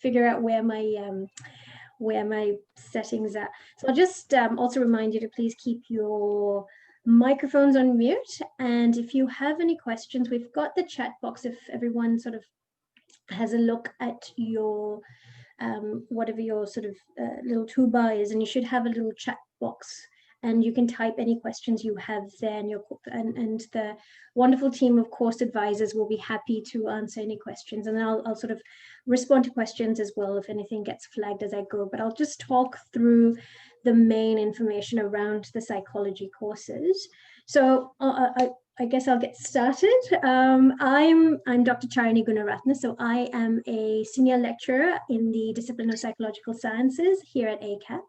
figure out where my settings are. So I'll just also remind you to please keep your microphones on mute. And if you have any questions, we've got the chat box if everyone sort of has a look at your whatever your sort of little toolbar is, and you should have a little chat box, and you can type any questions you have there, and the wonderful team of course advisors will be happy to answer any questions, and I'll sort of respond to questions as well if anything gets flagged as I go. But I'll just talk through the main information around the psychology courses. So I guess I'll get started. I'm Dr. Charini Gunaratne, so I am a senior lecturer in the discipline of psychological sciences here at ACAP.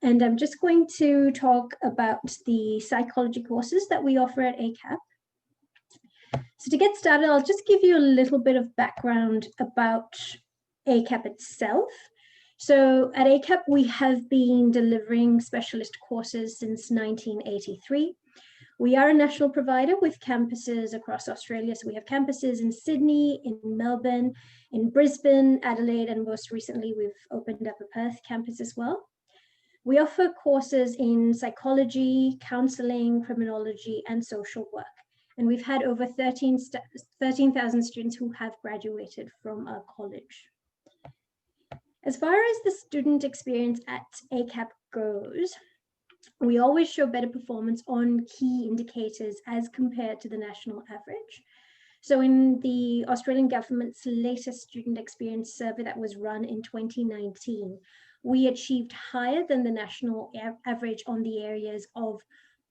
And I'm just going to talk about the psychology courses that we offer at ACAP. So to get started, I'll just give you a little bit of background about ACAP itself. So at ACAP, we have been delivering specialist courses since 1983. We are a national provider with campuses across Australia. So we have campuses in Sydney, in Melbourne, in Brisbane, Adelaide, and most recently we've opened up a Perth campus as well. We offer courses in psychology, counseling, criminology, and social work. And we've had over 13,000 students who have graduated from our college. As far as the student experience at ACAP goes, we always show better performance on key indicators as compared to the national average. So in the Australian government's latest student experience survey that was run in 2019, we achieved higher than the national average on the areas of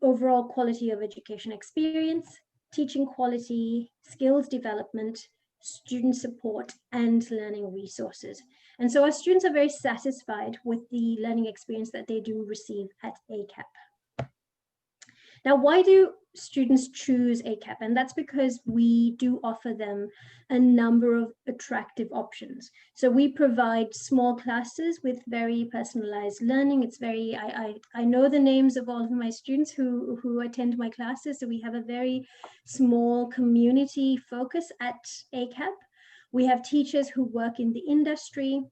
overall quality of education experience, teaching quality, skills development, student support, and learning resources. And so our students are very satisfied with the learning experience that they do receive at ACAP. Now, why do students choose ACAP? And that's because we do offer them a number of attractive options. So we provide small classes with very personalized learning. It's very, I know the names of all of my students who attend my classes. So we have a very small community focus at ACAP. We have teachers who work in the industry.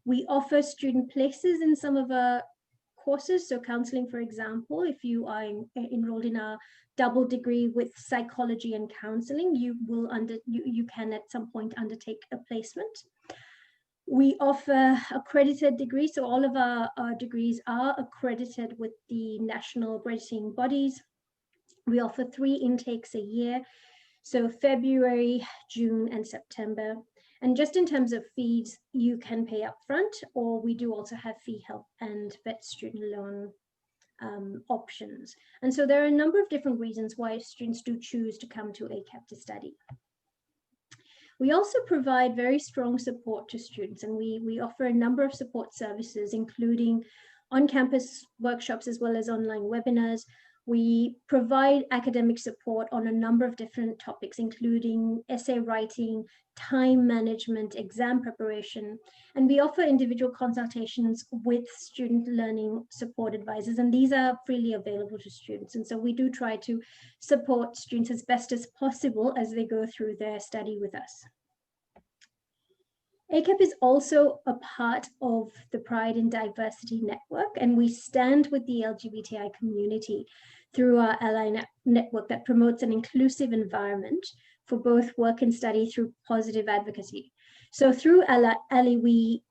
We offer student places in some of our courses. So counseling, for example, if you are enrolled in a double degree with psychology and counseling, you can at some point undertake a placement. We offer accredited degrees. So all of our degrees are accredited with the national accrediting bodies. We offer 3 intakes a year. So February, June, and September. And just in terms of fees, you can pay upfront, or we do also have fee help and vet student loan options. And so there are a number of different reasons why students do choose to come to ACAP to study. We also provide very strong support to students, and we offer a number of support services, including on-campus workshops as well as online webinars. We provide academic support on a number of different topics, including essay writing, time management, exam preparation, and we offer individual consultations with student learning support advisors, and these are freely available to students. And so we do try to support students as best as possible as they go through their study with us. ACAP is also a part of the Pride in Diversity Network, and we stand with the LGBTI community through our ally network that promotes an inclusive environment for both work and study through positive advocacy. So through ally, we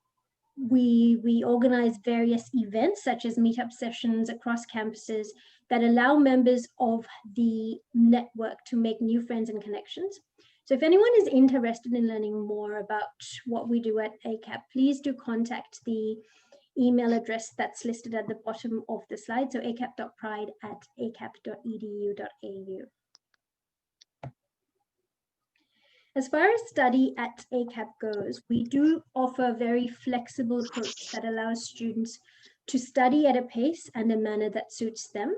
organize various events such as meetup sessions across campuses that allow members of the network to make new friends and connections. So if anyone is interested in learning more about what we do at ACAP, please do contact the email address that's listed at the bottom of the slide. So acap.pride@acap.edu.au. As far as study at ACAP goes, we do offer a very flexible approach that allows students to study at a pace and a manner that suits them.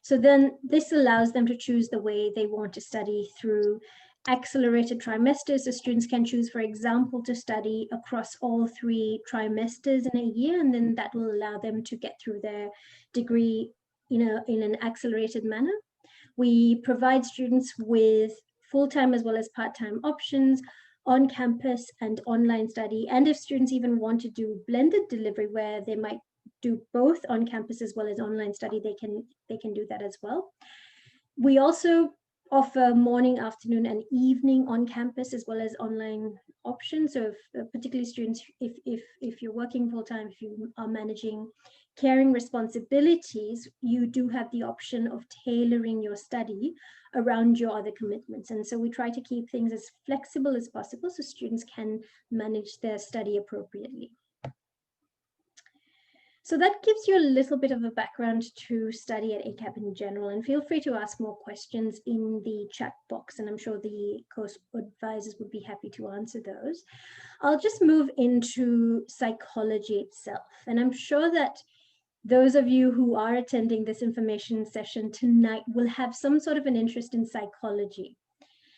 So then this allows them to choose the way they want to study through accelerated trimesters. So students can choose, for example, to study across all 3 trimesters in a year, and then that will allow them to get through their degree, in an accelerated manner. We provide students with full-time as well as part-time options, on campus and online study. And if students even want to do blended delivery where they might do both on campus as well as online study, they can do that as well. We also offer morning, afternoon, and evening on campus as well as online options. So if particularly students, if you're working full-time, if you are managing caring responsibilities, you do have the option of tailoring your study around your other commitments. And so we try to keep things as flexible as possible so students can manage their study appropriately. So that gives you a little bit of a background to study at ACAP in general, and feel free to ask more questions in the chat box, and I'm sure the course advisors would be happy to answer those. I'll just move into psychology itself, and I'm sure that those of you who are attending this information session tonight will have some sort of an interest in psychology.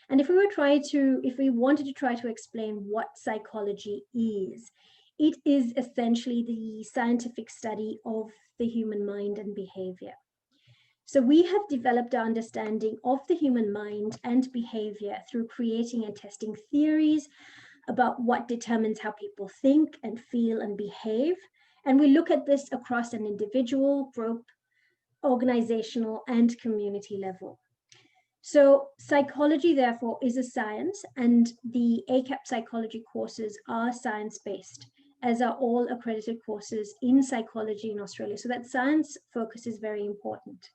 And if we wanted to try to explain what psychology is, it is essentially the scientific study of the human mind and behavior. So we have developed our understanding of the human mind and behavior through creating and testing theories about what determines how people think and feel and behave. And we look at this across an individual, group, organizational, and community level. So psychology, therefore, is a science, and the ACAP psychology courses are science-based, as are all accredited courses in psychology in Australia. So that science focus is very important.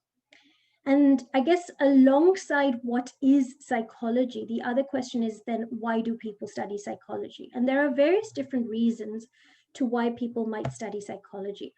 And I guess alongside what is psychology, the other question is then, why do people study psychology? And there are various different reasons to why people might study psychology.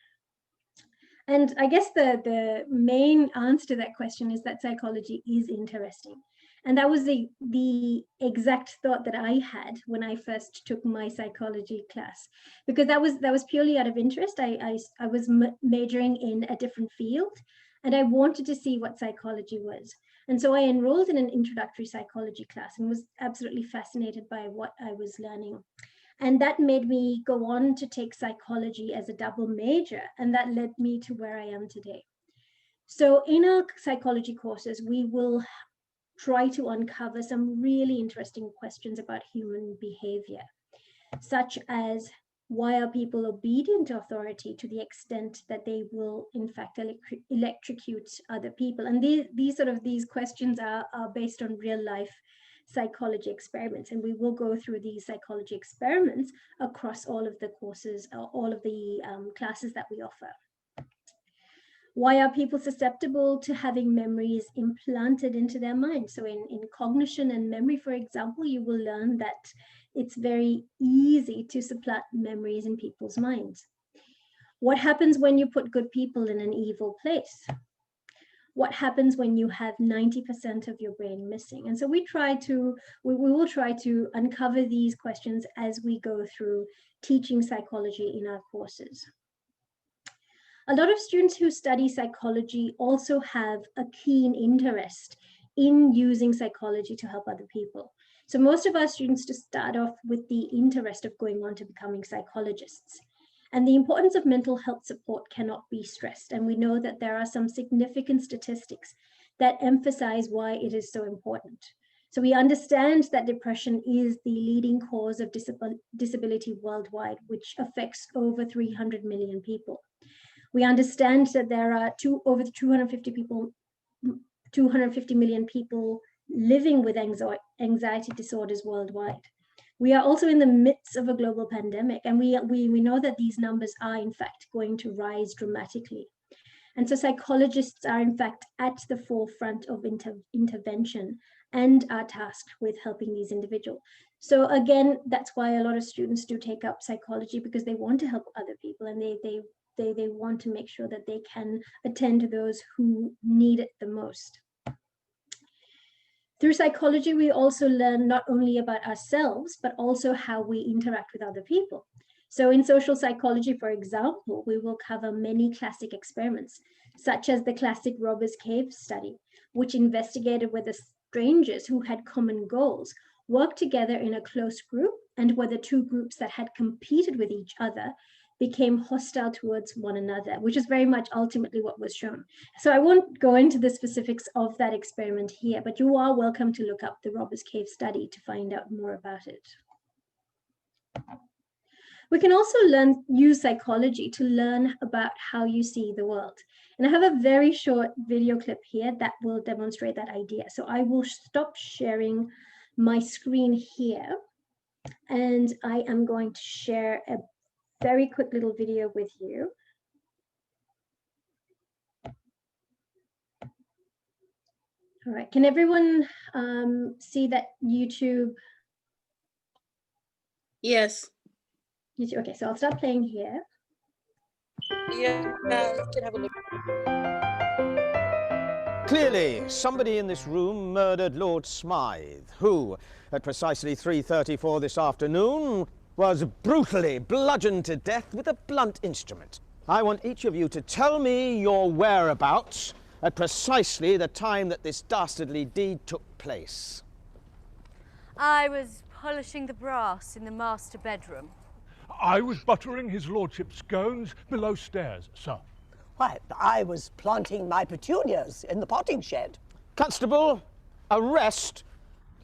And I guess the main answer to that question is that psychology is interesting. And that was the exact thought that I had when I first took my psychology class, because that was purely out of interest. I was majoring in a different field, and I wanted to see what psychology was. And so I enrolled in an introductory psychology class and was absolutely fascinated by what I was learning. And that made me go on to take psychology as a double major, and that led me to where I am today. So in our psychology courses, we will try to uncover some really interesting questions about human behavior, such as, why are people obedient to authority to the extent that they will in fact electrocute other people? And these questions are based on real life psychology experiments, and we will go through these psychology experiments across all of the courses, all of the classes that we offer. Why are people susceptible to having memories implanted into their mind? So in cognition and memory, for example, you will learn that it's very easy to supplant memories in people's minds. What happens when you put good people in an evil place? What happens when you have 90% of your brain missing? And so we will try to uncover these questions as we go through teaching psychology in our courses. A lot of students who study psychology also have a keen interest in using psychology to help other people. So most of our students just start off with the interest of going on to becoming psychologists. And the importance of mental health support cannot be stressed. And we know that there are some significant statistics that emphasize why it is so important. So we understand that depression is the leading cause of disability worldwide, which affects over 300 million people. We understand that there are over 250 million people living with anxiety disorders worldwide. We are also in the midst of a global pandemic, and we know that these numbers are in fact going to rise dramatically. And so psychologists are in fact at the forefront of intervention and are tasked with helping these individuals. So again, that's why a lot of students do take up psychology, because they want to help other people, and they want to make sure that they can attend to those who need it the most. Through psychology, we also learn not only about ourselves, but also how we interact with other people. So in social psychology, for example, we will cover many classic experiments, such as the classic Robbers Cave study, which investigated whether strangers who had common goals worked together in a close group, and whether two groups that had competed with each other became hostile towards one another, which is very much ultimately what was shown. So I won't go into the specifics of that experiment here, but you are welcome to look up the Robbers Cave study to find out more about it. We can also use psychology to learn about how you see the world. And I have a very short video clip here that will demonstrate that idea. So I will stop sharing my screen here, and I am going to share a very quick little video with you. All right, can everyone see that YouTube? Yes. YouTube, okay, so I'll start playing here. Yeah, can have a look. Clearly, somebody in this room murdered Lord Smythe, who, at precisely 3:34 this afternoon, was brutally bludgeoned to death with a blunt instrument. I want each of you to tell me your whereabouts at precisely the time that this dastardly deed took place. I was polishing the brass in the master bedroom. I was buttering his lordship's scones below stairs, sir. Why, I was planting my petunias in the potting shed. Constable, arrest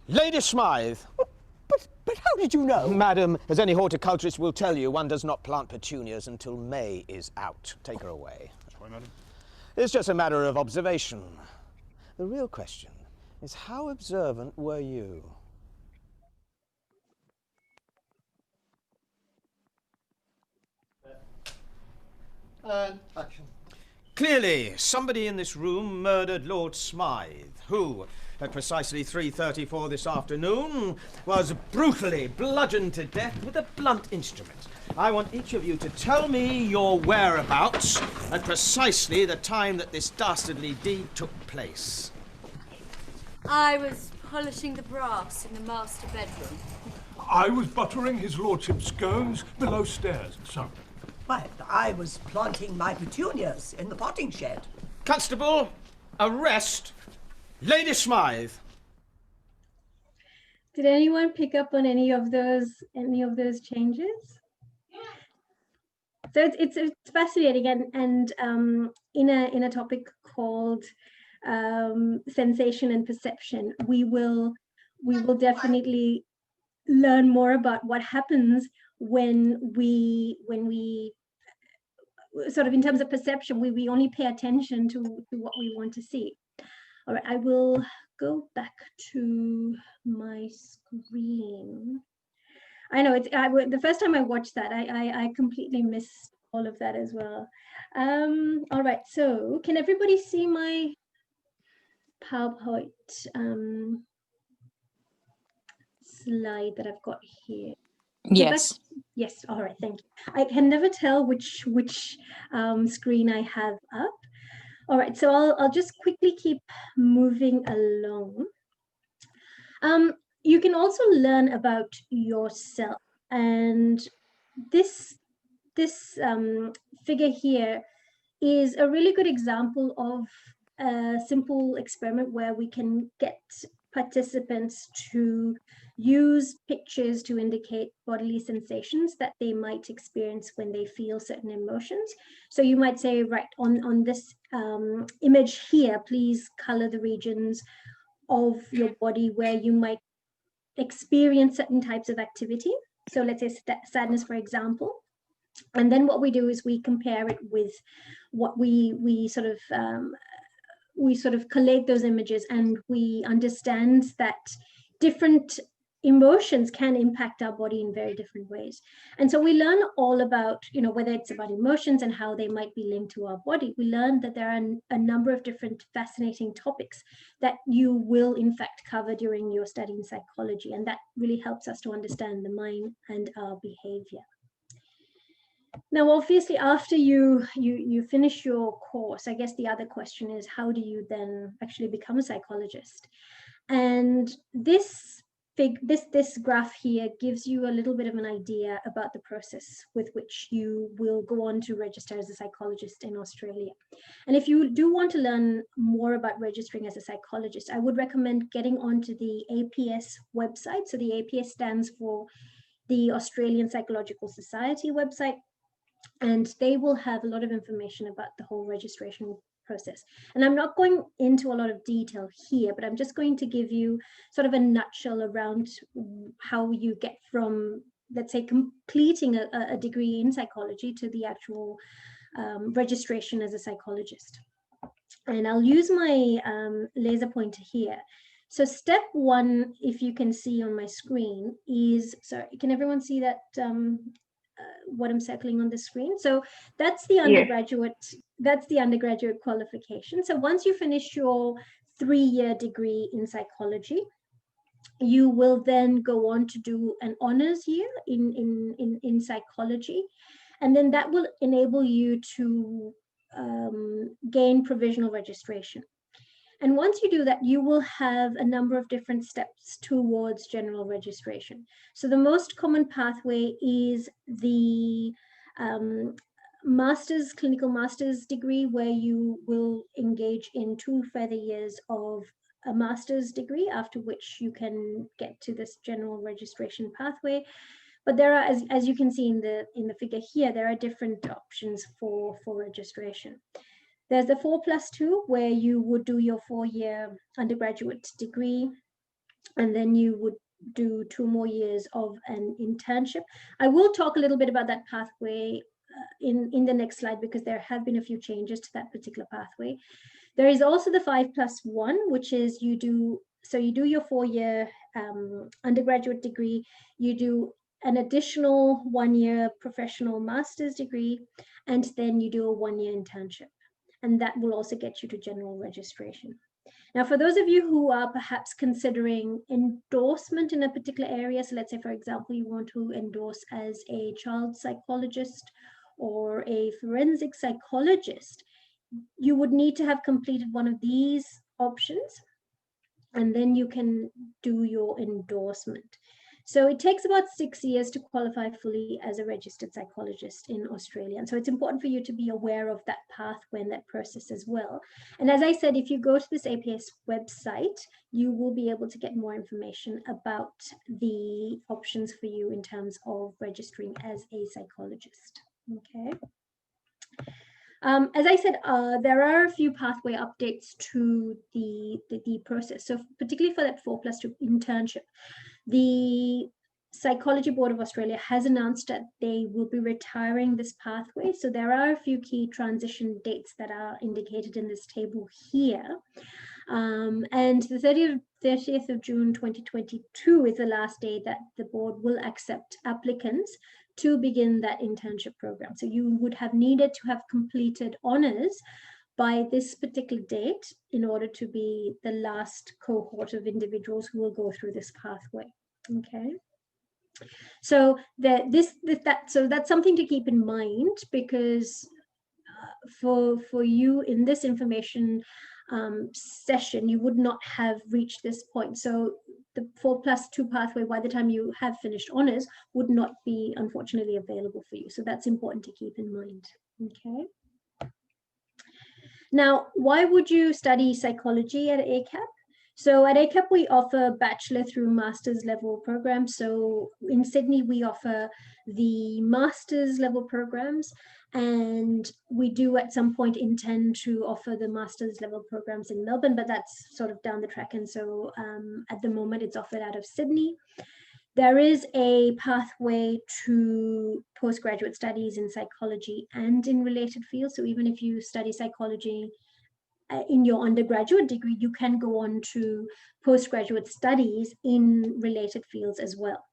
Lady Smythe. But how did you know? Madam, as any horticulturist will tell you, one does not plant petunias until May is out. Take her away. Sorry, madam. It's just a matter of observation. The real question is, how observant were you? Action. Clearly, somebody in this room murdered Lord Smythe, who, at precisely 3:34 this afternoon, was brutally bludgeoned to death with a blunt instrument. I want each of you to tell me your whereabouts at precisely the time that this dastardly deed took place. I was polishing the brass in the master bedroom. I was buttering his lordship's scones below stairs, sir. Why, I was planting my petunias in the potting shed. Constable, arrest Lady Smythe. Did anyone pick up on any of those changes? So it's fascinating, and in a topic called sensation and perception, we will definitely learn more about what happens when we sort of, in terms of perception, we only pay attention to what we want to see. All right, I will go back to my screen. I know it's the first time I watched that, I completely missed all of that as well. All right, so can everybody see my PowerPoint slide that I've got here? Yes. Yes, all right, thank you. I can never tell which screen I have up. All right, so I'll just quickly keep moving along. You can also learn about yourself, and this figure here is a really good example of a simple experiment where we can get participants to use pictures to indicate bodily sensations that they might experience when they feel certain emotions. So you might say, right, on this image here, please color the regions of your body where you might experience certain types of activity. So let's say sadness, for example. And then what we do is we compare it with what we sort of collate those images, and we understand that different emotions can impact our body in very different ways. And so we learn all about, whether it's about emotions and how they might be linked to our body. We learn that there are a number of different fascinating topics that you will in fact cover during your study in psychology, and that really helps us to understand the mind and our behavior. Now, obviously, after you finish your course, I guess the other question is, how do you then actually become a psychologist? And this graph here gives you a little bit of an idea about the process with which you will go on to register as a psychologist in Australia. And if you do want to learn more about registering as a psychologist, I would recommend getting onto the APS website. So the APS stands for the Australian Psychological Society website, and they will have a lot of information about the whole registration process. And I'm not going into a lot of detail here, but I'm just going to give you sort of a nutshell around how you get from let's say, completing a degree in psychology to the actual registration as a psychologist. And I'll use my laser pointer here. So step one, if you can see on my screen, is, sorry, can everyone see that, what I'm circling on the screen? So that's the undergraduate, that's the undergraduate qualification. So once you finish your 3-year degree in psychology, you will then go on to do an honors year in psychology. And then that will enable you to gain provisional registration. And once you do that, you will have a number of different steps towards general registration. So the most common pathway is the clinical master's degree, where you will engage in 2 further years of a master's degree, after which you can get to this general registration pathway. But there are, as you can see in the figure here, there are different options for registration. There's the 4+2, where you would do your 4-year undergraduate degree, and then you would do 2 more years of an internship. I will talk a little bit about that pathway in the next slide, because there have been a few changes to that particular pathway. There is also the 5+1, which is you do your 4-year undergraduate degree, you do an additional 1-year professional master's degree, and then you do a 1-year internship. And that will also get you to general registration. Now, for those of you who are perhaps considering endorsement in a particular area, so let's say, for example, you want to endorse as a child psychologist or a forensic psychologist, you would need to have completed one of these options, and then you can do your endorsement. So it takes about 6 years to qualify fully as a registered psychologist in Australia. And so it's important for you to be aware of that pathway and that process as well. And as I said, if you go to this APS website, you will be able to get more information about the options for you in terms of registering as a psychologist. Okay. As I said, there are a few pathway updates to the process. So particularly for that 4+2 internship, the Psychology Board of Australia has announced that they will be retiring this pathway. So there are a few key transition dates that are indicated in this table here. And the 30th of June 2022 is the last day that the board will accept applicants to begin that internship program. So you would have needed to have completed honors by this particular date in order to be the last cohort of individuals who will go through this pathway. Okay. So so that's something to keep in mind, because for you in this information session, you would not have reached this point. So the 4+2 pathway, by the time you have finished honors, would not be, unfortunately, available for you. So that's important to keep in mind. Okay. Now, why would you study psychology at ACAP? So at ACAP, we offer bachelor through master's level programs. So in Sydney, we offer the master's level programs, and we do at some point intend to offer the master's level programs in Melbourne, but that's sort of down the track. And so at the moment, it's offered out of Sydney. There is a pathway to postgraduate studies in psychology and in related fields. So even if you study psychology in your undergraduate degree, you can go on to postgraduate studies in related fields as well.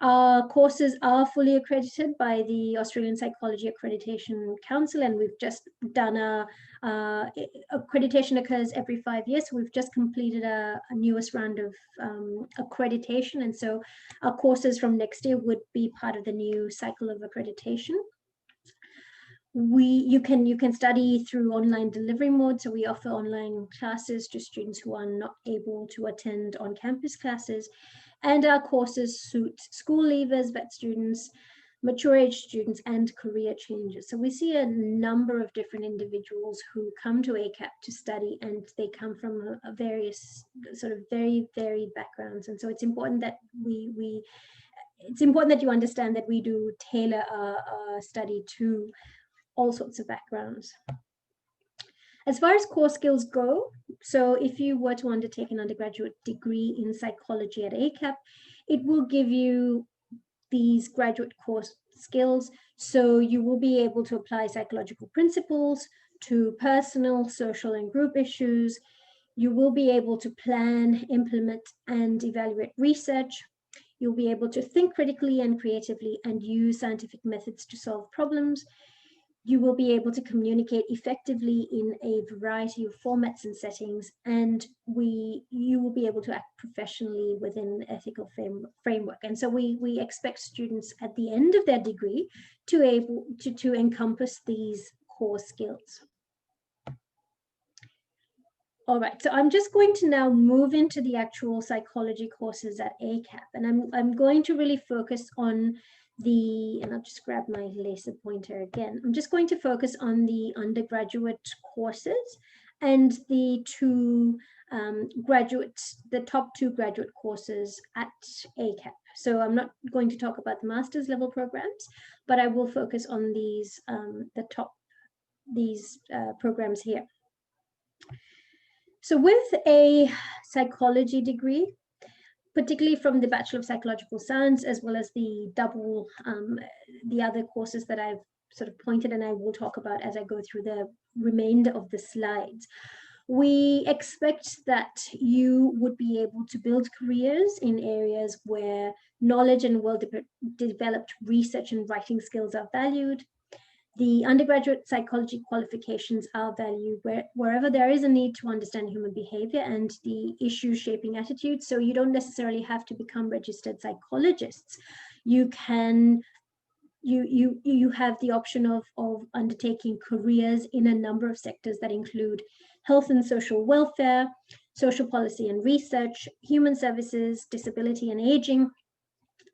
Our courses are fully accredited by the Australian Psychology Accreditation Council, and we've just done accreditation occurs every 5 years. So we've just completed a newest round of accreditation. And so our courses from next year would be part of the new cycle of accreditation. You can study through online delivery mode. So we offer online classes to students who are not able to attend on-campus classes. And our courses suit school leavers, vet students, mature age students, and career changers. So we see a number of different individuals who come to ACAP to study, and they come from a various sort of very varied backgrounds. And so it's important that it's important that you understand that we do tailor our study to all sorts of backgrounds. As far as core skills go, so if you were to undertake an undergraduate degree in psychology at ACAP, it will give you these graduate course skills. So you will be able to apply psychological principles to personal, social, and group issues. You will be able to plan, implement, and evaluate research. You'll be able to think critically and creatively and use scientific methods to solve problems. You will be able to communicate effectively in a variety of formats and settings, and you will be able to act professionally within an ethical framework. And so we expect students at the end of their degree to encompass these core skills. All right, so I'm just going to now move into the actual psychology courses at ACAP, and I'm going to really focus on and I'll just grab my laser pointer again. I'm just going to focus on the undergraduate courses and the top two graduate courses at ACAP. So I'm not going to talk about the master's level programs, but I will focus on these programs here. So with a psychology degree, particularly from the Bachelor of Psychological Science, as well as the other courses that I've sort of pointed and I will talk about as I go through the remainder of the slides, we expect that you would be able to build careers in areas where knowledge and well-developed research and writing skills are valued. The undergraduate psychology qualifications are valued wherever there is a need to understand human behavior and the issues shaping attitudes. So you don't necessarily have to become registered psychologists. You can, you have the option of undertaking careers in a number of sectors that include health and social welfare, social policy and research, human services, disability and aging,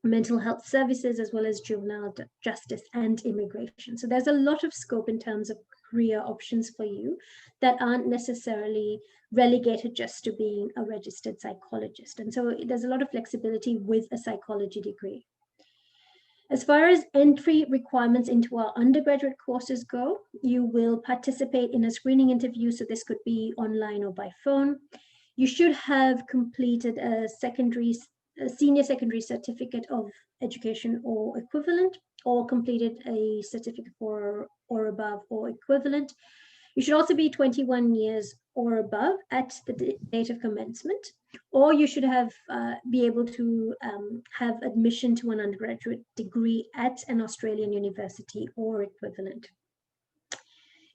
mental health services, as well as juvenile justice and immigration. So there's a lot of scope in terms of career options for you that aren't necessarily relegated just to being a registered psychologist. And so there's a lot of flexibility with a psychology degree. As far as entry requirements into our undergraduate courses go, you will participate in a screening interview. So this could be online or by phone. You should have completed a senior secondary certificate of education or equivalent, or completed a certificate or above or equivalent. You should also be 21 years or above at the date of commencement, or you should have be able to have admission to an undergraduate degree at an Australian university or equivalent.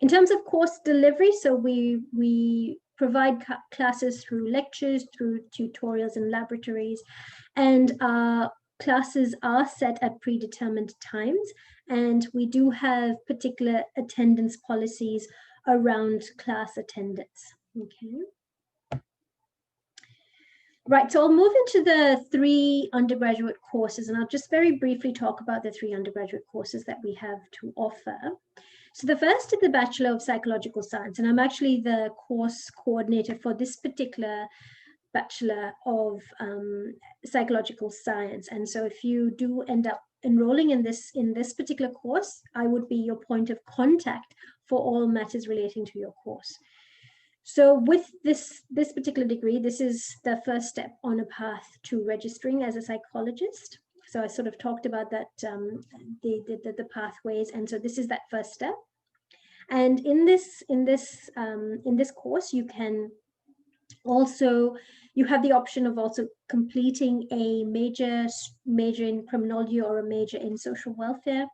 In terms of course delivery, so we provide classes through lectures, through tutorials and laboratories, and our classes are set at predetermined times, and we do have particular attendance policies around class attendance. Okay. Right, so I'll move into the 3 undergraduate courses, and I'll just very briefly talk about the 3 undergraduate courses that we have to offer. So the first is the Bachelor of Psychological Science, and I'm actually the course coordinator for this particular Bachelor of Psychological Science. And so if you do end up enrolling in this particular course, I would be your point of contact for all matters relating to your course. So with this particular degree, this is the first step on a path to registering as a psychologist. So I sort of talked about that, the pathways, and so this is that first step. And in this course, you have the option of also completing a major in criminology or a major in social welfare.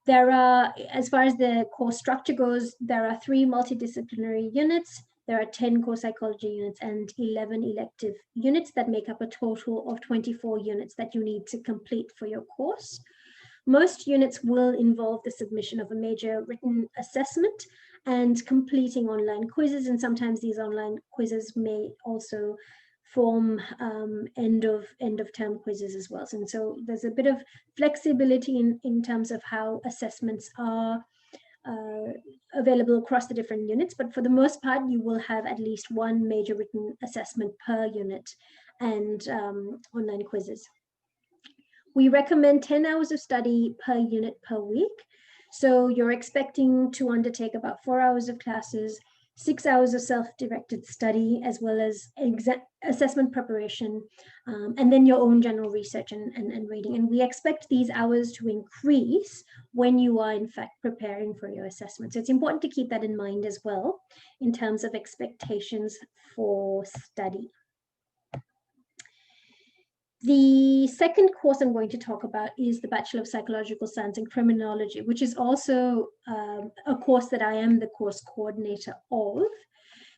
There are, as far as the course structure goes, there are 3 multidisciplinary units. There are 10 core psychology units and 11 elective units that make up a total of 24 units that you need to complete for your course. Most units will involve the submission of a major written assessment and completing online quizzes, and sometimes these online quizzes may also form end of term quizzes as well. And so there's a bit of flexibility in terms of how assessments are available across the different units, but for the most part, you will have at least 1 major written assessment per unit and online quizzes. We recommend 10 hours of study per unit per week. So you're expecting to undertake about 4 hours of classes, 6 hours of self-directed study, as well as assessment preparation, and then your own general research and reading. And we expect these hours to increase when you are in fact preparing for your assessment. So it's important to keep that in mind as well in terms of expectations for study. The second course I'm going to talk about is the Bachelor of Psychological Science in Criminology, which is also a course that I am the course coordinator of.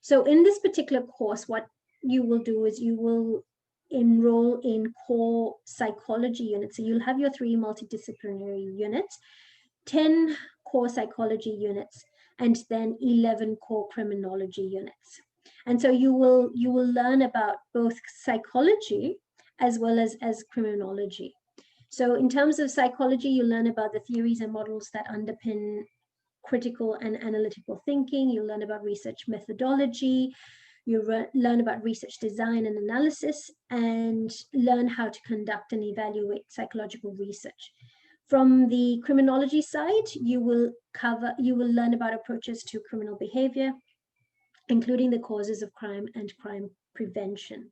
So in this particular course, what you will do is you will enroll in core psychology units. So you'll have your 3 multidisciplinary units, 10 core psychology units, and then 11 core criminology units. And so you will learn about both psychology as well as criminology. So in terms of psychology, you learn about the theories and models that underpin critical and analytical thinking. You learn about research methodology. You learn about research design and analysis, and learn how to conduct and evaluate psychological research. From the criminology side, you will learn about approaches to criminal behavior, including the causes of crime and crime prevention.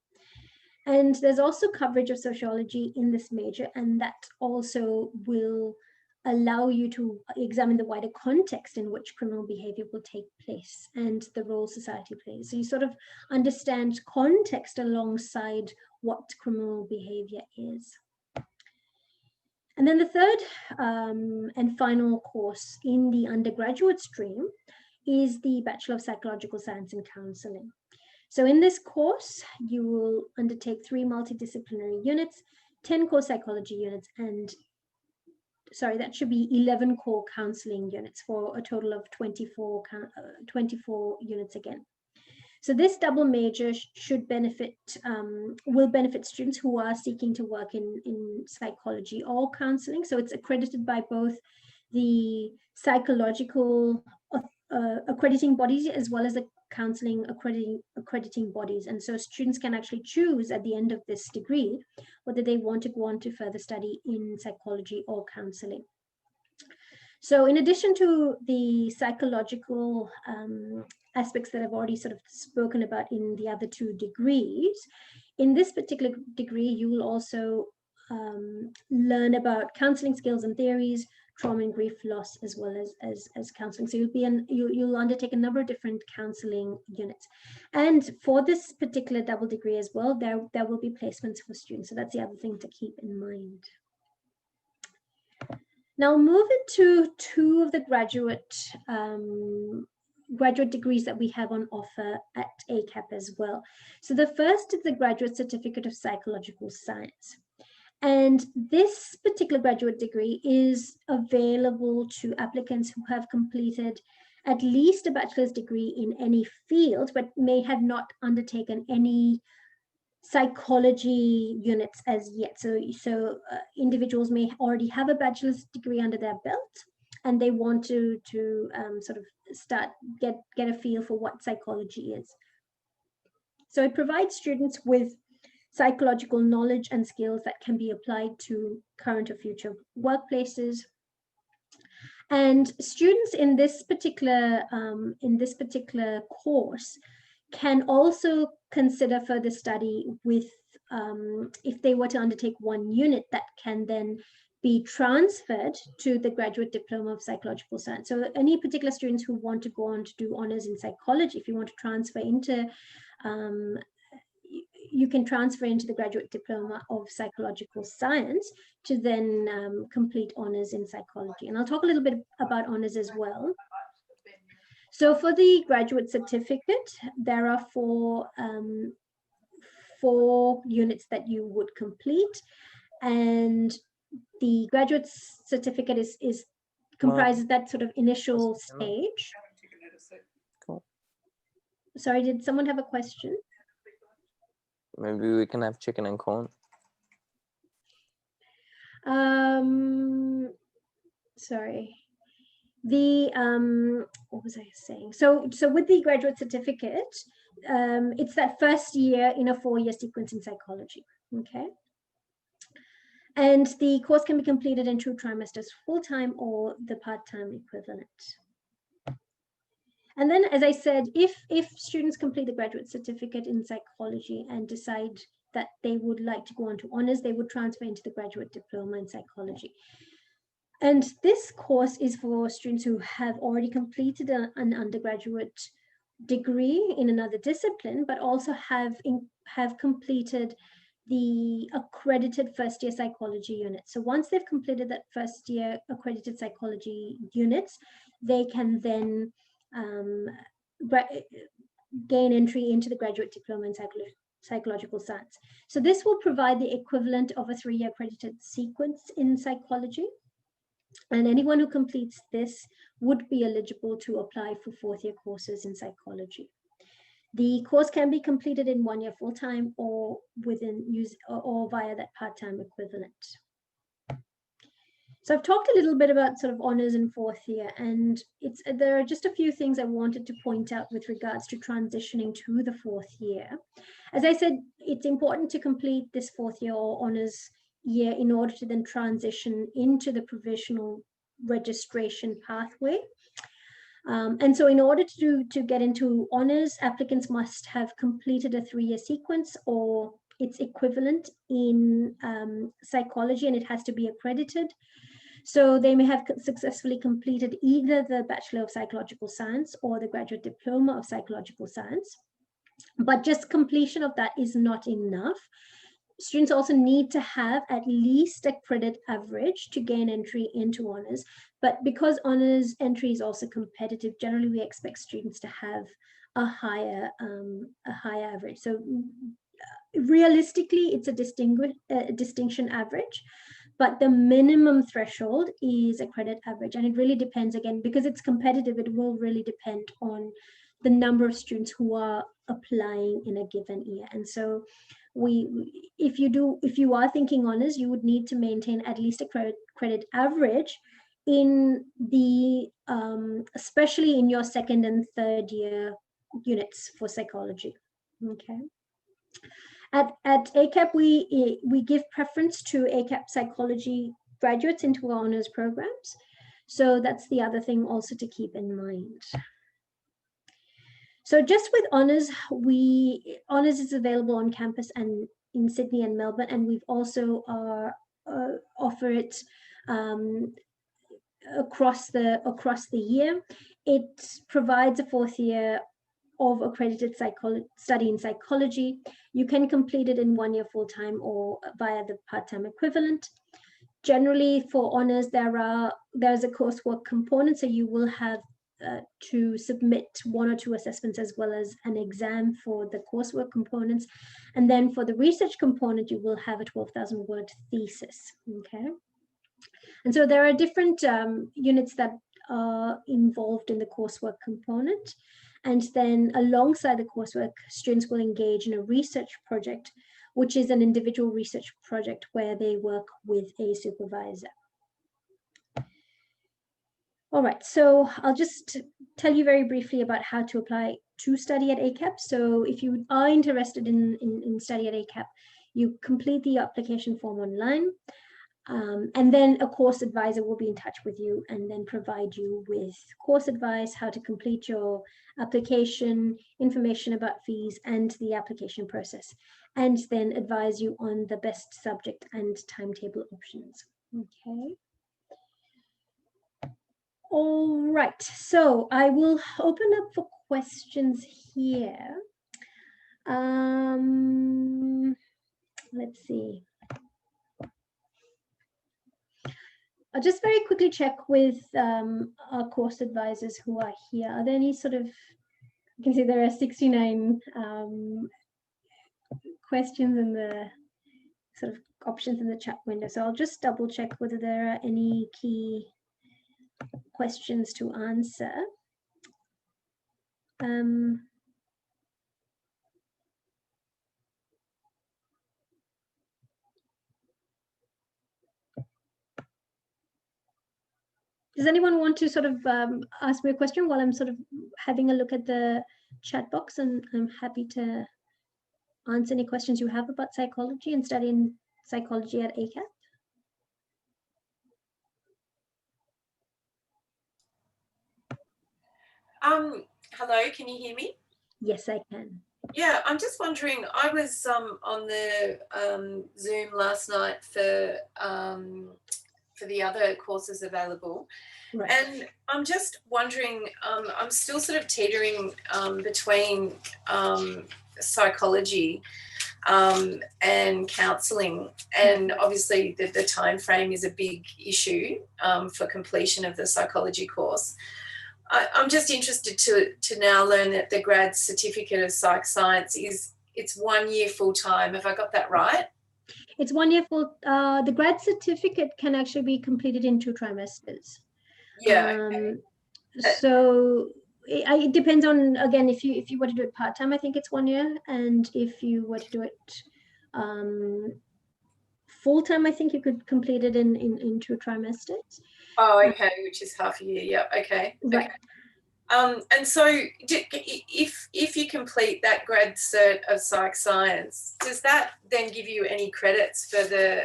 And there's also coverage of sociology in this major, and that also will allow you to examine the wider context in which criminal behavior will take place and the role society plays. So you sort of understand context alongside what criminal behavior is. And then the third and final course in the undergraduate stream is the Bachelor of Psychological Science in Counseling. So in this course, you will undertake 3 multidisciplinary units, 10 core psychology units, and that should be 11 core counseling units for a total of 24 units again. So this double major will benefit students who are seeking to work in psychology or counseling. So it's accredited by both the psychological accrediting bodies as well as the counseling accrediting bodies. And so students can actually choose at the end of this degree whether they want to go on to further study in psychology or counseling. So in addition to the psychological aspects that I've already sort of spoken about in the other 2 degrees, in this particular degree, you will also learn about counseling skills and theories, trauma and grief loss, as well as counseling. So you'll undertake a number of different counseling units. And for this particular double degree as well, there will be placements for students. So that's the other thing to keep in mind. Now moving to 2 of the graduate degrees that we have on offer at ACAP as well. So the first is the Graduate Certificate of Psychological Science. And this particular graduate degree is available to applicants who have completed at least a bachelor's degree in any field, but may have not undertaken any psychology units as yet. So individuals may already have a bachelor's degree under their belt, and they want to sort of get a feel for what psychology is. So it provides students with psychological knowledge and skills that can be applied to current or future workplaces. And students in this particular course can also consider further study with, if they were to undertake 1 unit, that can then be transferred to the Graduate Diploma of Psychological Science. So any particular students who want to go on to do honors in psychology, if you want to transfer into you can transfer into the Graduate Diploma of Psychological Science to then complete honors in psychology. And I'll talk a little bit about honors as well. So for the graduate certificate, there are 4 units that you would complete. And the graduate certificate is comprises that sort of initial stage. Cool. Sorry, did someone have a question? Maybe we can have chicken and corn. Sorry. What was I saying? So with the graduate certificate, it's that first year in a 4-year sequence in psychology. Okay. And the course can be completed in 2 trimesters full-time or the part-time equivalent. And then, as I said, if students complete the graduate certificate in psychology and decide that they would like to go on to honors, they would transfer into the graduate diploma in psychology. And this course is for students who have already completed an undergraduate degree in another discipline, but also have completed the accredited first year psychology unit. So once they've completed that first year accredited psychology units, they can then gain entry into the graduate diploma in psychological science. So this will provide the equivalent of a 3-year accredited sequence in psychology. And anyone who completes this would be eligible to apply for 4th-year courses in psychology. The course can be completed in 1 year full-time or via that part-time equivalent. So I've talked a little bit about sort of honors in 4th year, and there are just a few things I wanted to point out with regards to transitioning to the 4th year. As I said, it's important to complete this 4th year or honors year in order to then transition into the provisional registration pathway. And so in order to get into honors, applicants must have completed a 3-year sequence or its equivalent in psychology, and it has to be accredited. So they may have successfully completed either the Bachelor of Psychological Science or the Graduate Diploma of Psychological Science. But just completion of that is not enough. Students also need to have at least a credit average to gain entry into honors. But because honors entry is also competitive, generally we expect students to have a higher average. So realistically, it's a distinction average, but the minimum threshold is a credit average. And it really depends, again, because it's competitive, it will really depend on the number of students who are applying in a given year. And so if you are thinking honors, you would need to maintain at least a credit average in the especially in your 2nd and 3rd year units for psychology. Okay. At ACAP, we give preference to ACAP psychology graduates into our honors programs. So that's the other thing also to keep in mind. So just with honors, honors is available on campus and in Sydney and Melbourne, and we've also offer it across the year. It provides a 4th year of accredited study in psychology. You can complete it in 1 year full-time or via the part-time equivalent. Generally for honors, there's a coursework component, so you will have to submit 1 or 2 assessments as well as an exam for the coursework components. And then for the research component, you will have a 12,000 word thesis, okay? And so there are different units that are involved in the coursework component. And then alongside the coursework, students will engage in a research project, which is an individual research project where they work with a supervisor. All right, so I'll just tell you very briefly about how to apply to study at ACAP. So if you are interested in study at ACAP, you complete the application form online. And then a course advisor will be in touch with you and then provide you with course advice, how to complete your application, information about fees and the application process, and then advise you on the best subject and timetable options. Okay. All right, so I will open up for questions here. Let's see. I'll just very quickly check with our course advisors who are here. Are there any sort of, you can see there are 69 questions in the sort of options in the chat window. So I'll just double check whether there are any key questions to answer. Does anyone want to sort of ask me a question while I'm sort of having a look at the chat box? And I'm happy to answer any questions you have about psychology and studying psychology at ACAP. hello, can you hear me? Yes, I can. Yeah, I'm just wondering, I was on the Zoom last night for the other courses available. Right. And I'm just wondering, I'm still sort of teetering between psychology and counselling, and obviously the time frame is a big issue for completion of the psychology course. I'm just interested to now learn that the grad certificate of psych science it's 1 year full time. Have I got that right? It's 1 year full. The grad certificate can actually be completed in 2 trimesters. Yeah. So it depends on, again, if you were to do it part-time, I think it's 1 year, and if you were to do it full-time, I think you could complete it in 2 trimesters. Oh, okay, which is half a year. Yeah, okay. Right. Okay. And so if you complete that grad cert of psych science, does that then give you any credits for the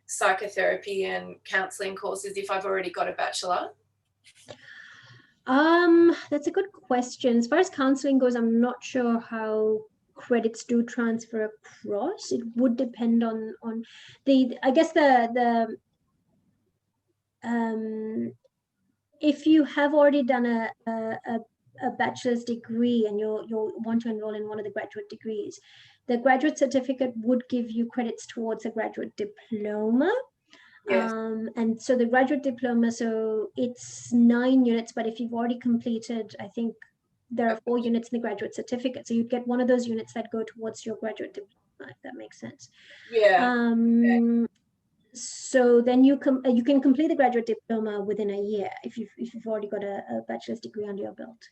psychotherapy and counselling courses if I've already got a bachelor? That's a good question. As far as counseling goes, I'm not sure how credits do transfer across. It would depend on I guess if you have already done a bachelor's degree and you want to enroll in one of the graduate degrees, the graduate certificate would give you credits towards a graduate diploma. Yes. And so the graduate diploma, so it's 9 units, but if you've already completed, I think there are 4 units in the graduate certificate. So you'd get one of those units that go towards your graduate diploma, if that makes sense. Yeah. Okay. So then you can complete the graduate diploma within a year if you've already got a bachelor's degree under your belt.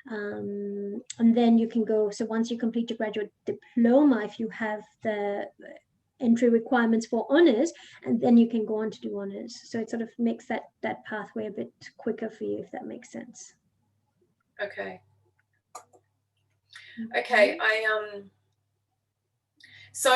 And then you can go, so once you complete your graduate diploma, if you have the entry requirements for honors, and then you can go on to do honors. So it sort of makes that pathway a bit quicker for you, if that makes sense. Okay. Okay. So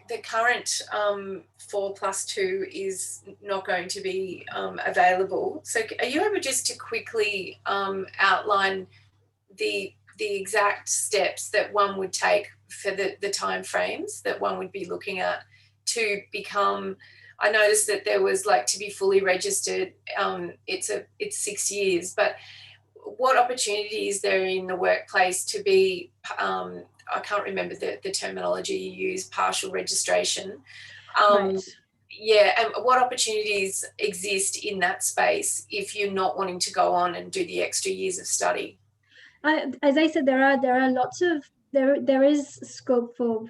the current 4+2 is not going to be available. So are you able just to quickly outline the exact steps that one would take for the time frames that one would be looking at to become? I noticed that there was like to be fully registered. It's 6 years, but what opportunity is there in the workplace to be? I can't remember the terminology you use, partial registration. Right. Yeah, and what opportunities exist in that space if you're not wanting to go on and do the extra years of study? As I said, there are lots of there is scope for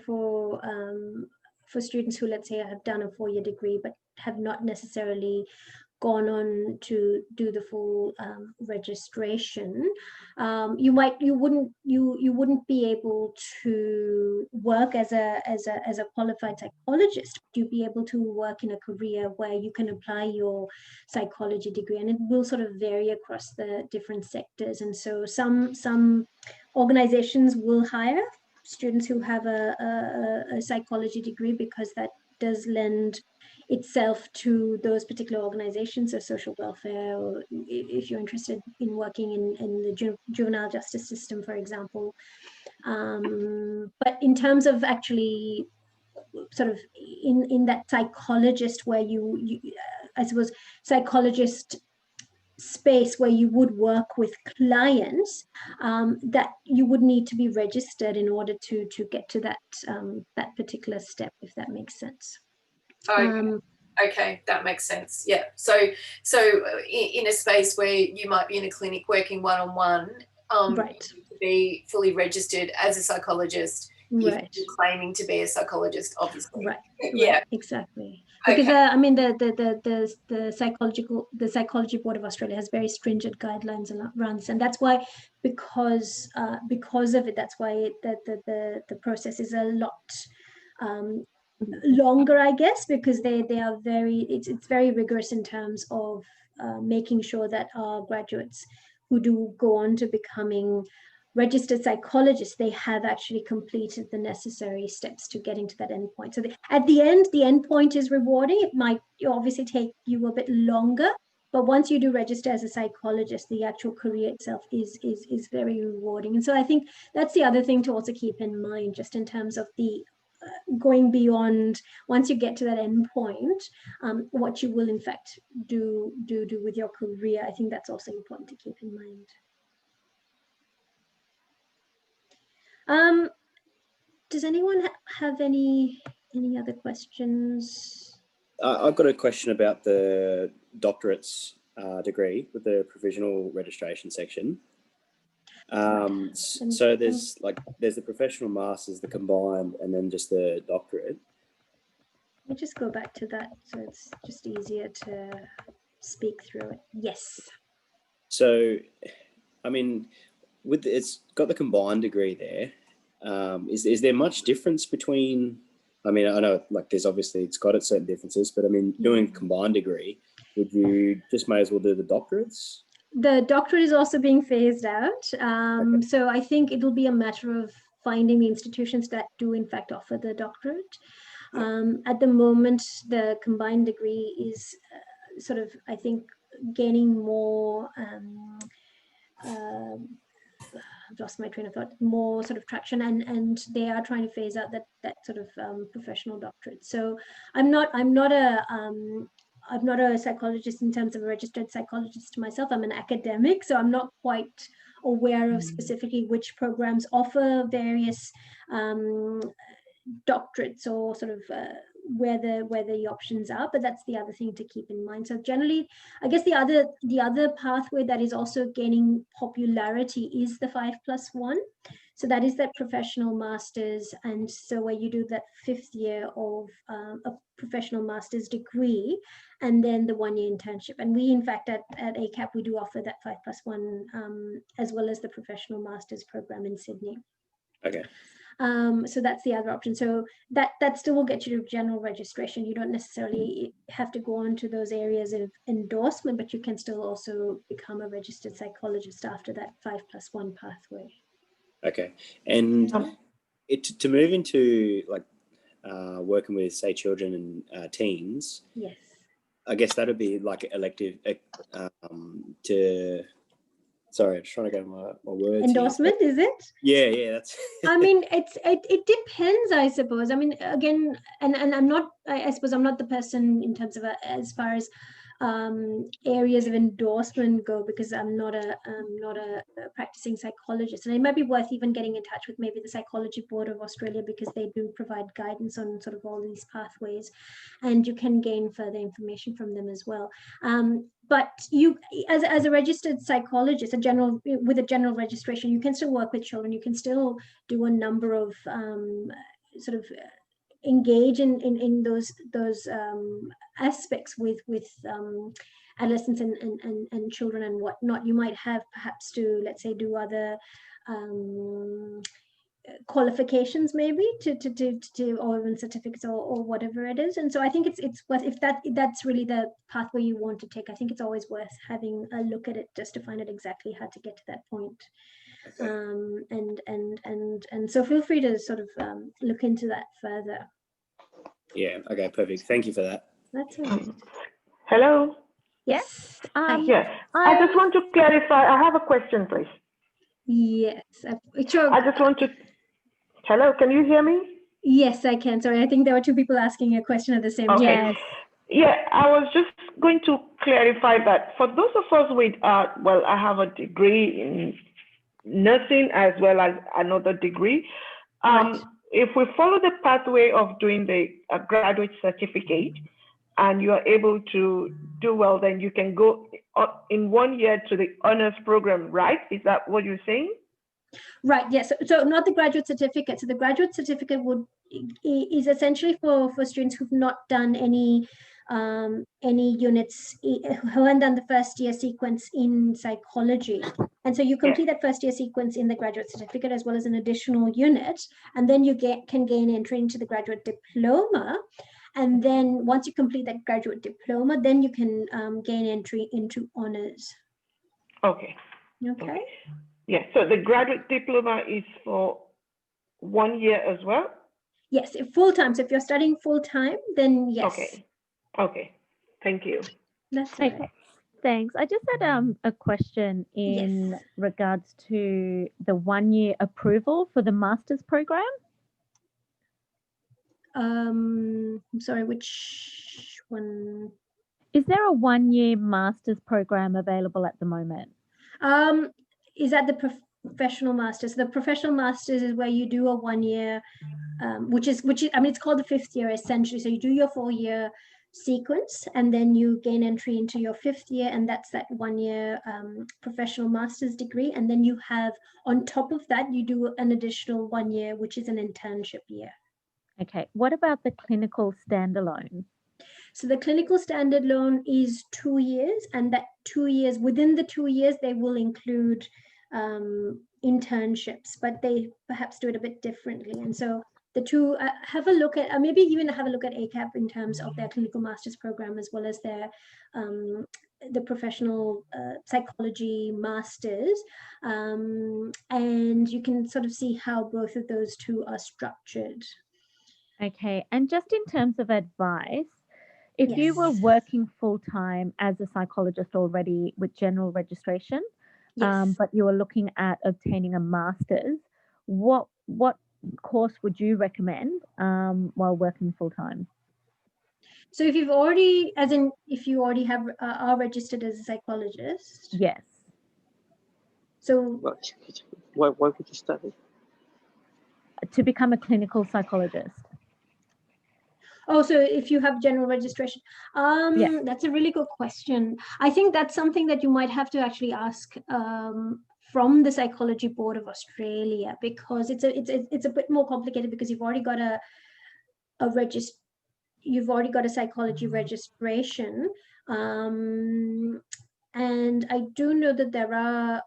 students who, let's say, have done a 4-year degree but have not necessarily gone on to do the full registration. You wouldn't be able to work as a qualified psychologist. You'd be able to work in a career where you can apply your psychology degree, and it will sort of vary across the different sectors. And so some organizations will hire students who have a psychology degree because that does lend itself to those particular organizations, so social welfare, or if you're interested in working in the juvenile justice system, for example. But in terms of actually sort of in that psychologist where you I suppose psychologist space where you would work with clients, that you would need to be registered in order to get to that particular step, if that makes sense. Okay, that makes sense. Yeah. So in a space where you might be in a clinic working one-on-one, right, to be fully registered as a psychologist, right, you're claiming to be a psychologist, obviously. Right. Yeah. Right, exactly. Because I mean the Psychology Board of Australia has very stringent guidelines around this, and that's why because of it, that's why the process is a lot longer, I guess, because they are it's very rigorous in terms of making sure that our graduates who do go on to becoming registered psychologists, they have actually completed the necessary steps to getting to that end point. So at the end point is rewarding. It might obviously take you a bit longer but once you do register as a psychologist, the actual career itself is very rewarding. And so I think that's the other thing to also keep in mind, just in terms of the going beyond, once you get to that end point, what you will in fact do with your career. I think that's also important to keep in mind. Does anyone have any other questions? I've got a question about the doctorate's degree with the provisional registration section. So there's the professional masters, the combined, and then just the doctorate. Let me just go back to that so it's just easier to speak through it. Yes. So, I mean, it's got the combined degree there. Is there much difference between? I mean, I know there's obviously it's got its certain differences, but I mean, doing a combined degree, would you just may as well do the doctorates? The doctorate is also being phased out. So I think it'll be a matter of finding the institutions that do in fact offer the doctorate. At the moment, the combined degree is sort of, I think, gaining more, I've lost my train of thought, more sort of traction, and they are trying to phase out that sort of professional doctorate. So I'm not a psychologist in terms of a registered psychologist myself. I'm an academic, so I'm not quite aware of specifically which programs offer various doctorates or sort of where the options are, but that's the other thing to keep in mind. So generally, I guess the other pathway that is also gaining popularity is the 5+1. So that is that professional master's, and so where you do that 5th year of a professional master's degree, and then the 1-year internship. And we, in fact, at ACAP, we do offer that 5+1 as well as the professional master's program in Sydney. Okay. So that's the other option. So that still will get you to general registration. You don't necessarily have to go on to those areas of endorsement, but you can still also become a registered psychologist after that 5+1 pathway. Okay. And to move into working with, say, children and teens, yes, I guess that would be like elective to. Sorry, I'm just trying to get my words. Endorsement, here. Is it? Yeah, that's. I mean, it depends, I suppose. I mean, again, and I'm not. I suppose I'm not the person in terms of as far as areas of endorsement go, because I'm not a practicing psychologist, and it might be worth even getting in touch with maybe the Psychology Board of Australia, because they do provide guidance on sort of all these pathways, and you can gain further information from them as well. But you, as a registered psychologist, with a general registration, you can still work with children. You can still do a number of sort of engage in those aspects with adolescents and children and whatnot. You might have perhaps to, let's say, do other qualifications maybe to or even certificates or whatever it is. And so I think it's worth, if that's really the pathway you want to take, I think it's always worth having a look at it just to find out exactly how to get to that point. And so feel free to sort of look into that further. Yeah, okay, perfect. Thank you for that. That's all right. Hello? Yes. Yes. I just want to clarify. I have a question, please. Yes. Sure. I just want to... Hello, can you hear me? Yes, I can. Sorry, I think there were two people asking a question at the same time. Yes. Yeah, I was just going to clarify that for those of us with, well, I have a degree in nursing as well as another degree. Right. If we follow the pathway of doing the graduate certificate and you are able to do well, then you can go in 1 year to the honors program, right? Is that what you're saying? Right, yes. So not the graduate certificate. So the graduate certificate is essentially for students who've not done any units, who haven't done the first year sequence in psychology. And so you complete that first year sequence in the graduate certificate as well as an additional unit, and then you can gain entry into the graduate diploma. And then once you complete that graduate diploma, then you can gain entry into honors. Okay. Okay. Yeah, so the graduate diploma is for 1 year as well? Yes, full-time. So if you're studying full-time, then yes. Okay, thank you. That's right. Thanks. I just had a question in Yes. regards to the 1-year approval for the master's program. I'm sorry, which one? Is there a 1-year master's program available at the moment? Is that the professional masters? The professional masters is where you do a 1-year, which is I mean, it's called the 5th year essentially. So you do your 4-year sequence and then you gain entry into your 5th year, and that's that 1-year professional master's degree. And then you have, on top of that, you do an additional 1 year, which is an internship year. Okay. What about the clinical standalone? So the clinical standard loan is 2 years, and that 2 years, within the 2 years, they will include internships, but they perhaps do it a bit differently. And so the two, have a look at, maybe even have a look at ACAP in terms of their clinical master's program, as well as their the professional psychology masters, and you can sort of see how both of those two are structured. Okay. And just in terms of advice, if you were Yes. working full-time as a psychologist already with general registration, Yes. but you were looking at obtaining a master's, what course would you recommend while working full-time? So if you've already, as in if you already have are registered as a psychologist. Yes. So Why would you study? To become a clinical psychologist. Oh, so if you have general registration, Yeah. that's a really good question. I think that's something that you might have to actually ask from the Psychology Board of Australia, because it's a bit more complicated, because you've already got a psychology registration, and I do know that there are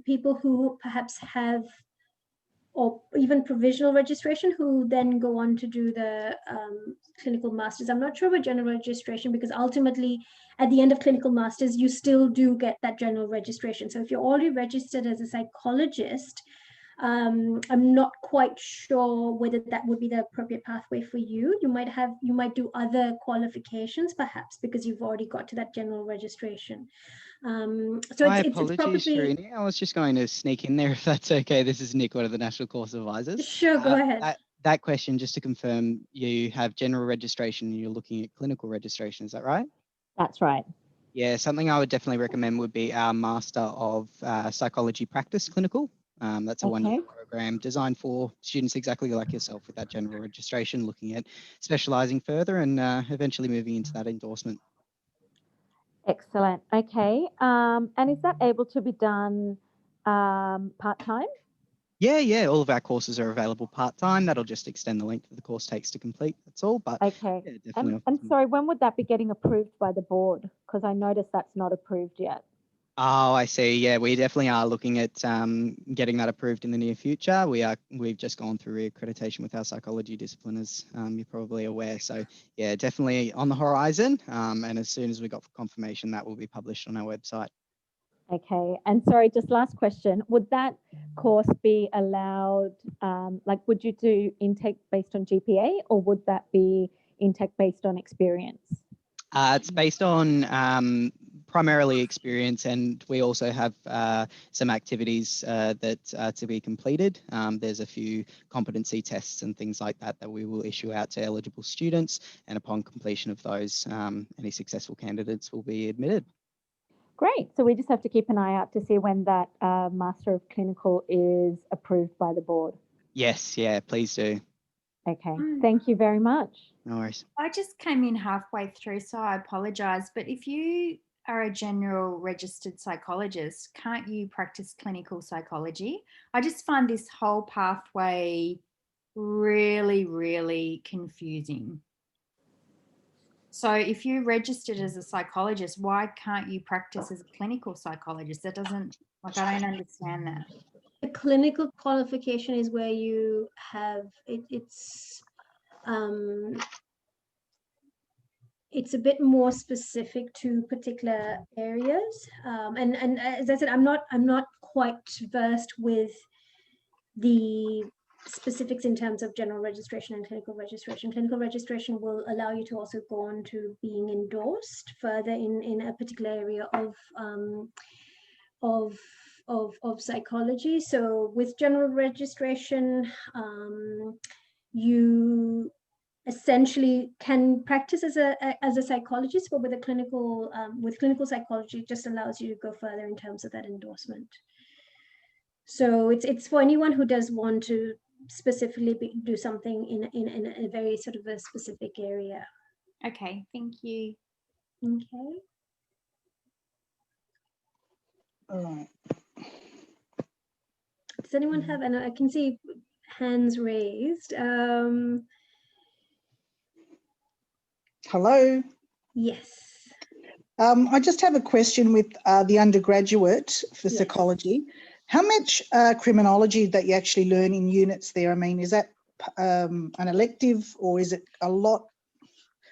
people who perhaps have, or even provisional registration, who then go on to do the clinical masters. I'm not sure about general registration, because ultimately at the end of clinical masters, you still do get that general registration. So if you're already registered as a psychologist, I'm not quite sure whether that would be the appropriate pathway for you. You might do other qualifications perhaps, because you've already got to that general registration. So My it's apologies, probably... Sharini. I was just going to sneak in there if that's okay. This is Nick, one of the National Course Advisors. Sure, go ahead. That question, just to confirm, you have general registration and you're looking at clinical registration, is that right? That's right. Yeah, something I would definitely recommend would be our Master of Psychology Practice Clinical. That's a 1-year program designed for students exactly like yourself with that general registration, looking at specialising further and eventually moving into that endorsement. Excellent. Okay. And is that able to be done part-time? Yeah. All of our courses are available part-time. That'll just extend the length of the course takes to complete. That's all. But okay. Yeah, definitely. And sorry, when would that be getting approved by the board? Because I noticed that's not approved yet. Oh, I see. Yeah, we definitely are looking at getting that approved in the near future. We've just gone through reaccreditation with our psychology discipline, as you're probably aware. So yeah, definitely on the horizon. And as soon as we got confirmation, that will be published on our website. Okay. And sorry, just last question. Would that course be allowed, would you do intake based on GPA, or would that be intake based on experience? It's based on primarily experience, and we also have some activities that are to be completed. There's a few competency tests and things like that that we will issue out to eligible students, and upon completion of those, any successful candidates will be admitted. Great. So we just have to keep an eye out to see when that Master of Clinical is approved by the board. Yes, yeah, please do. Okay. Thank you very much. No worries. I just came in halfway through, so I apologise. But if you are a general registered psychologist, can't you practice clinical psychology? I just find this whole pathway really, really confusing. So if you're registered as a psychologist, why can't you practice as a clinical psychologist? That doesn't, I don't understand that. The clinical qualification is where you have it's a bit more specific to particular areas, and as I said, I'm not quite versed with the specifics in terms of general registration and clinical registration. Clinical registration will allow you to also go on to being endorsed further in a particular area of psychology. So with general registration, you essentially can practice as a psychologist, but with a clinical psychology, it just allows you to go further in terms of that endorsement. So it's for anyone who does want to specifically do something in a very sort of a specific area. Okay, thank you. Okay. All right. Does anyone have, and I can see hands raised. Hello. Yes. I just have a question with the undergraduate for psychology. How much criminology that you actually learn in units there? I mean, is that an elective or is it a lot?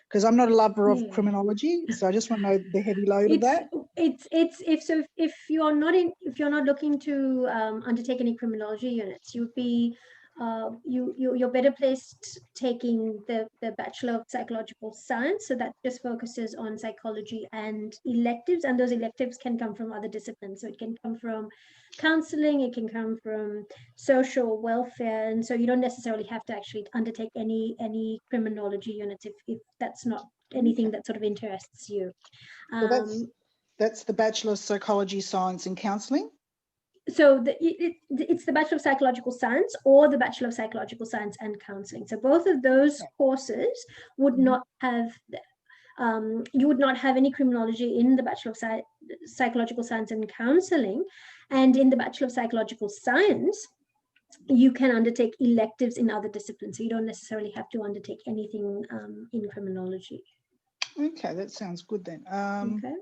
Because I'm not a lover of criminology, so I just want to know the heavy load of that. If you're not looking to undertake any criminology units, you would be you're better placed taking the Bachelor of Psychological Science. So that just focuses on psychology and electives, and those electives can come from other disciplines. So it can come from counseling, it can come from social welfare, and so you don't necessarily have to actually undertake any criminology units if that's not anything that sort of interests you. So that's the Bachelor of Psychology, Science and Counselling? So it's the Bachelor of Psychological Science or the Bachelor of Psychological Science and Counselling. So both of those courses would not have, you would not have any criminology in the Bachelor of Psychological Science and Counselling. And in the Bachelor of Psychological Science, you can undertake electives in other disciplines. So you don't necessarily have to undertake anything in criminology. Okay, that sounds good then. Okay.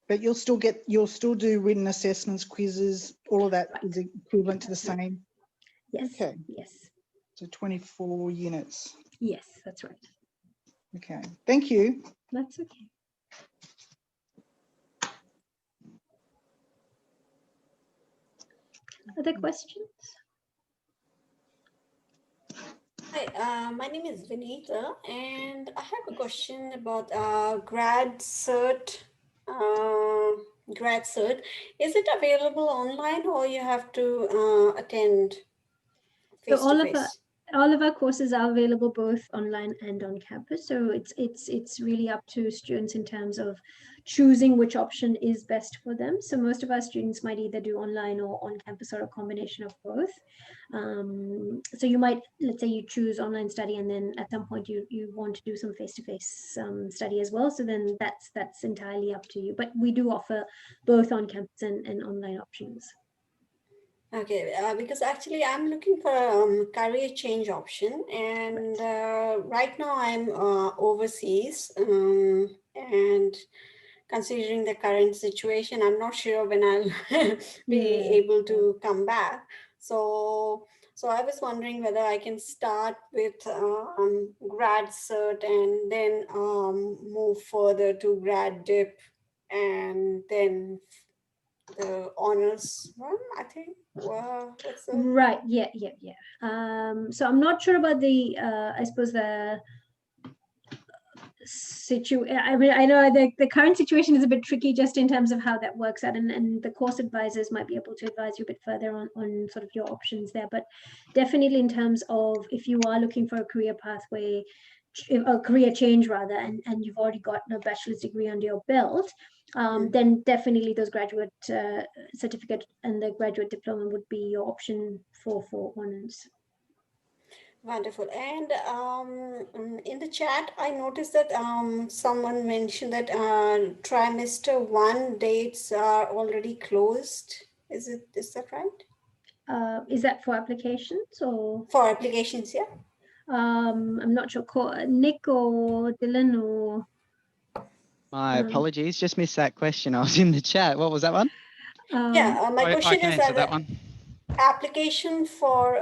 But you'll still do written assessments, quizzes, all of that is equivalent to the same? Yes. Okay. Yes. So 24 units. Yes, that's right. Okay, thank you. That's okay. Other questions? Hi, my name is Vinita, and I have a question about grad cert. Is it available online, or you have to attend face to face? All of our courses are available both online and on campus. So it's really up to students in terms of choosing which option is best for them. So most of our students might either do online or on campus or a combination of both. So you might, let's say you choose online study and then at some point you want to do some face-to-face study as well. So then that's entirely up to you. But we do offer both on campus and online options. Okay, because actually I'm looking for a career change option, and right now I'm overseas, and considering the current situation, I'm not sure when I'll be able to come back. So I was wondering whether I can start with grad cert and then move further to grad dip and then the honors one, I think. What's the... Right. Yeah. So I'm not sure about the I suppose the I mean, I know the current situation is a bit tricky just in terms of how that works out, and the course advisors might be able to advise you a bit further on sort of your options there. But definitely in terms of if you are looking for a career pathway, a career change rather, and you've already got a bachelor's degree under your belt, then definitely those graduate certificate and the graduate diploma would be your option for honors. Wonderful. And in the chat, I noticed that someone mentioned that trimester 1 dates are already closed. Is that right? Is that for applications or? For applications, yeah. I'm not sure. Nick or Dylan or? My apologies, just missed that question. I was in the chat. What was that one? Yeah, my question is that one. Application for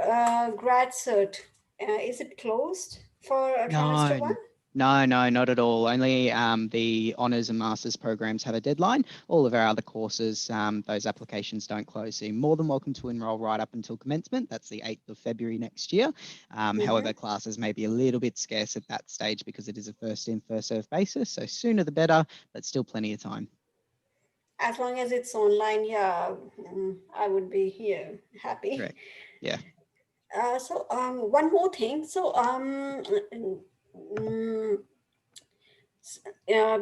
grad cert. Is it closed for trimester 1? No, not at all. Only the honours and masters programs have a deadline. All of our other courses, those applications don't close. So you're more than welcome to enrol right up until commencement. That's the 8th of February next year. However, classes may be a little bit scarce at that stage because it is a first in, first served basis. So sooner the better, but still plenty of time. As long as it's online, yeah, I would be here happy. Correct. Yeah. So one more thing. So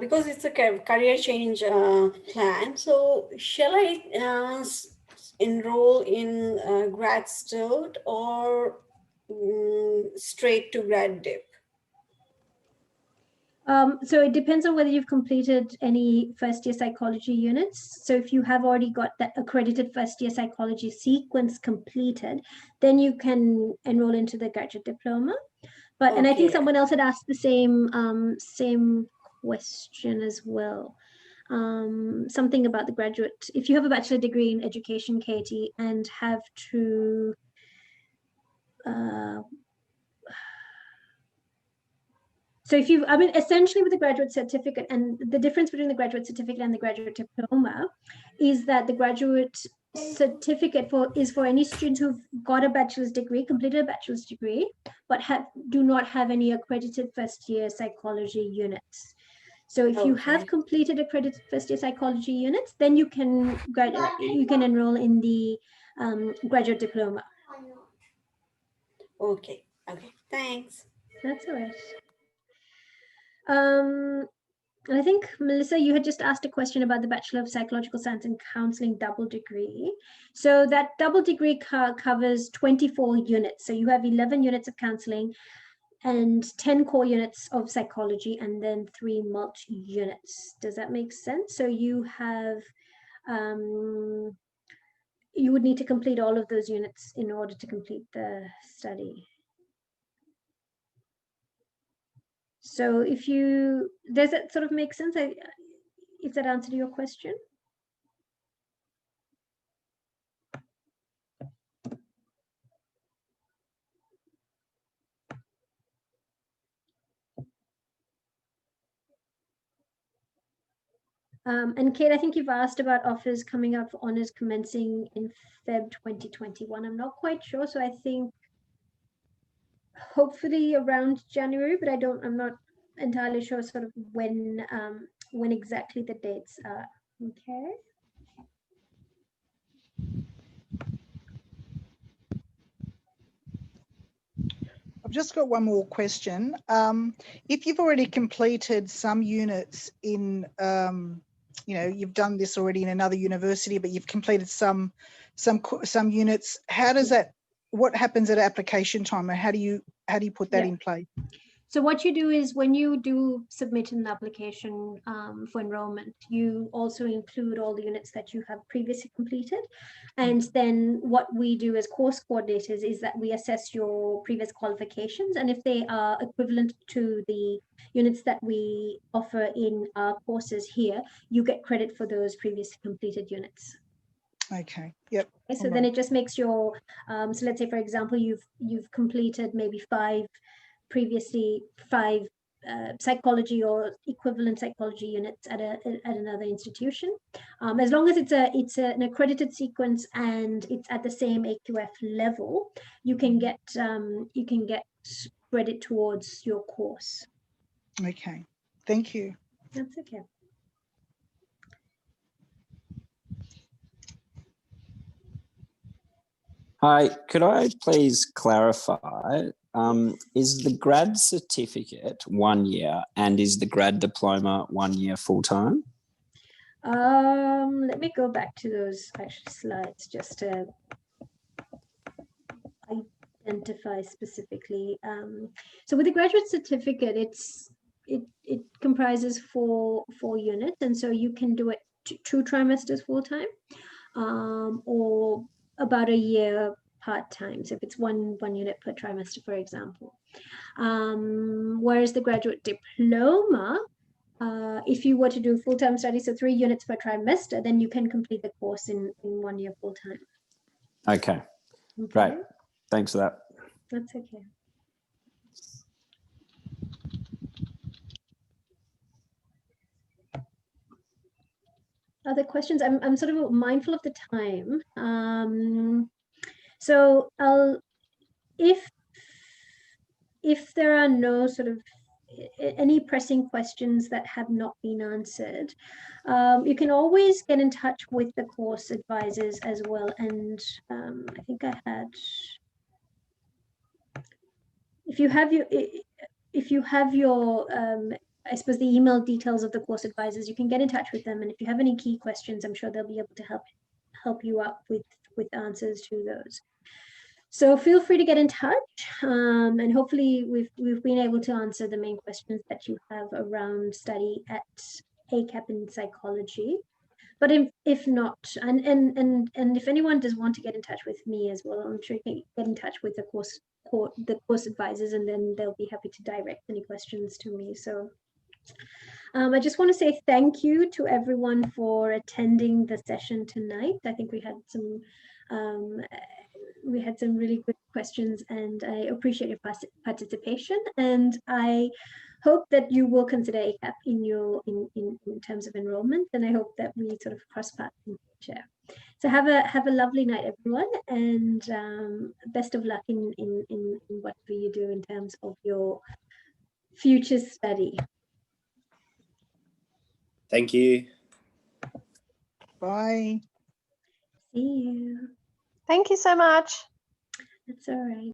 because it's a career change plan, so shall I enroll in grad stud or straight to grad dip? So it depends on whether you've completed any first year psychology units. So if you have already got that accredited first year psychology sequence completed, then you can enroll into the graduate diploma. But and I think someone else had asked the same question as well. Something about the graduate. If you have a bachelor degree in education, Katie, and have to so if you, I mean, essentially with the graduate certificate, and the difference between the graduate certificate and the graduate diploma is that the graduate certificate is for any students who've got a bachelor's degree, completed a bachelor's degree, but do not have any accredited first year psychology units. So if you have completed accredited first year psychology units, then you can enroll in the graduate diploma. Okay, thanks. That's all right. I think, Melissa, you had just asked a question about the Bachelor of Psychological Science and Counseling double degree. So that double degree covers 24 units. So you have 11 units of counseling and 10 core units of psychology and then 3 multi-units. Does that make sense? So you have, you would need to complete all of those units in order to complete the study. So does that sort of make sense? If that answered your question? And Kate, I think you've asked about offers coming up for honours commencing in Feb 2021. I'm not quite sure, so I think hopefully around January, but I'm not entirely sure sort of when exactly the dates are. Okay. I've just got one more question. If you've already completed some units in, you've done this already in another university, but you've completed some units, how does that? What happens at application time, and how do you put that in place? So what you do is when you do submit an application for enrollment, you also include all the units that you have previously completed. And then what we do as course coordinators is that we assess your previous qualifications. And if they are equivalent to the units that we offer in our courses here, you get credit for those previously completed units. Okay. Yep. Okay, so then it just makes your, so let's say, for example, you've completed maybe five psychology or equivalent psychology units at another institution. As long as it's an accredited sequence and it's at the same AQF level, you can get credit towards your course. Okay. Thank you. That's okay. Hi, could I please clarify, is the grad certificate 1 year and is the grad diploma 1 year full-time? Let me go back to those actually slides just to identify specifically. So with the graduate certificate, it comprises four units, and so you can do it 2 trimesters full-time, or about a year part-time. So if it's one unit per trimester, for example. Whereas the graduate diploma, if you were to do full-time studies, so 3 units per trimester, then you can complete the course in 1 year full-time. Okay, great. Thanks for that. That's okay. other questions? I'm sort of mindful of the time. So if there are no sort of any pressing questions that have not been answered, you can always get in touch with the course advisors as well. And I think I had, if you have your I suppose the email details of the course advisors, you can get in touch with them. And if you have any key questions, I'm sure they'll be able to help you out with answers to those. So feel free to get in touch, and hopefully we've been able to answer the main questions that you have around study at ACAP in psychology. But if not, and if anyone does want to get in touch with me as well, I'm sure you can get in touch with the course advisors, and then they'll be happy to direct any questions to me. So I just want to say thank you to everyone for attending the session tonight. I think we had some really good questions, and I appreciate your participation. And I hope that you will consider ACAP in terms of enrollment, and I hope that we sort of cross paths in the future. So have a lovely night, everyone, and best of luck in whatever you do in terms of your future study. Thank you. Bye. See you. Thank you so much. That's all right.